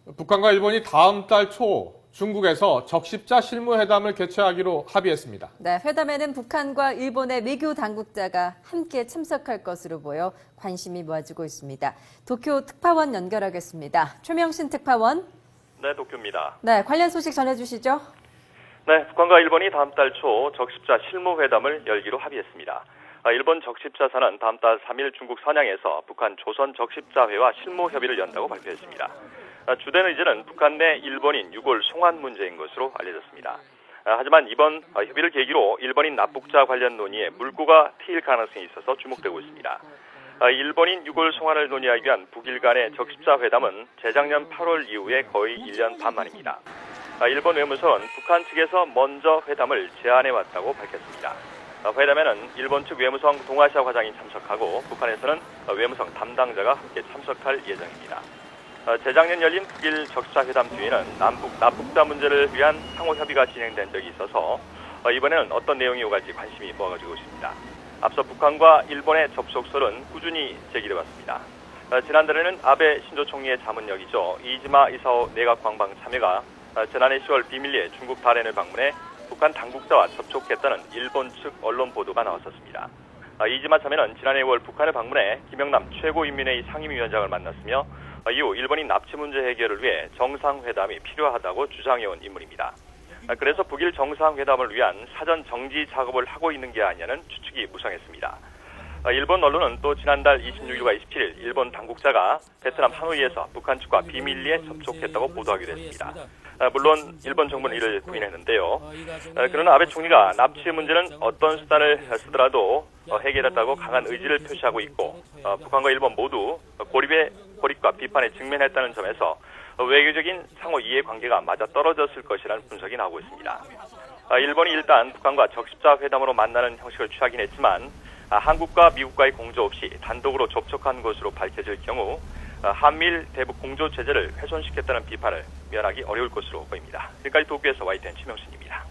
북한과 일본이 다음 달 초 중국에서 적십자 실무회담을 개최하기로 합의했습니다. 네, 회담에는 북한과 일본의 외교 당국자가 함께 참석할 것으로 보여 관심이 모아지고 있습니다. 도쿄 특파원 연결하겠습니다. 최명신 특파원. 네, 도쿄입니다. 네, 관련 소식 전해주시죠. 네, 북한과 일본이 다음 달 초 적십자 실무회담을 열기로 합의했습니다. 일본 적십자사는 다음 달 3일 중국 선양에서 북한 조선 적십자회와 실무협의를 연다고 발표했습니다. 주된 의제는 북한 내 일본인 유골 송환 문제인 것으로 알려졌습니다. 하지만 이번 협의를 계기로 일본인 납북자 관련 논의에 물꼬가 트일 가능성이 있어서 주목되고 있습니다. 일본인 유골 송환을 논의하기 위한 북일 간의 적십자 회담은 재작년 8월 이후에 거의 1년 반 만입니다. 일본 외무성은 북한 측에서 먼저 회담을 제안해왔다고 밝혔습니다. 회담에는 일본 측 외무성 동아시아 과장이 참석하고 북한에서는 외무성 담당자가 함께 참석할 예정입니다. 재작년 열린 북일 적십자 회담 뒤에는 남북 납북자 문제를 위한 상호 협의가 진행된 적이 있어서 이번에는 어떤 내용이 오갈지 관심이 모아지고 있습니다. 앞서 북한과 일본의 접촉설은 꾸준히 제기돼 왔습니다. 지난달에는 아베 신조 총리의 자문역이죠. 이지마 이사오 내각 관방 참여가 지난해 10월 비밀리에 중국 다롄을 방문해 북한 당국자와 접촉했다는 일본 측 언론 보도가 나왔었습니다. 이지마 참여는 지난해 5월 북한을 방문해 김영남 최고인민회의 상임위원장을 만났으며 이후 일본인 납치 문제 해결을 위해 정상회담이 필요하다고 주장해온 인물입니다. 그래서 북일 정상회담을 위한 사전 정지 작업을 하고 있는 게 아니냐는 추측이 무성했습니다. 일본 언론은 또 지난달 26일과 27일 일본 당국자가 베트남 하노이에서 북한 측과 비밀리에 접촉했다고 보도하기도 했습니다. 물론 일본 정부는 이를 부인했는데요. 그러나 아베 총리가 납치 문제는 어떤 수단을 쓰더라도 해결했다고 강한 의지를 표시하고 있고 북한과 일본 모두 고립과 비판에 직면했다는 점에서 외교적인 상호 이해관계가 맞아떨어졌을 것이라는 분석이 나오고 있습니다. 일본이 일단 북한과 적십자 회담으로 만나는 형식을 취하긴 했지만 한국과 미국과의 공조 없이 단독으로 접촉한 것으로 밝혀질 경우 한미일 대북 공조 체제를 훼손시켰다는 비판을 면하기 어려울 것으로 보입니다. 지금까지 도쿄에서 YTN 최명신입니다.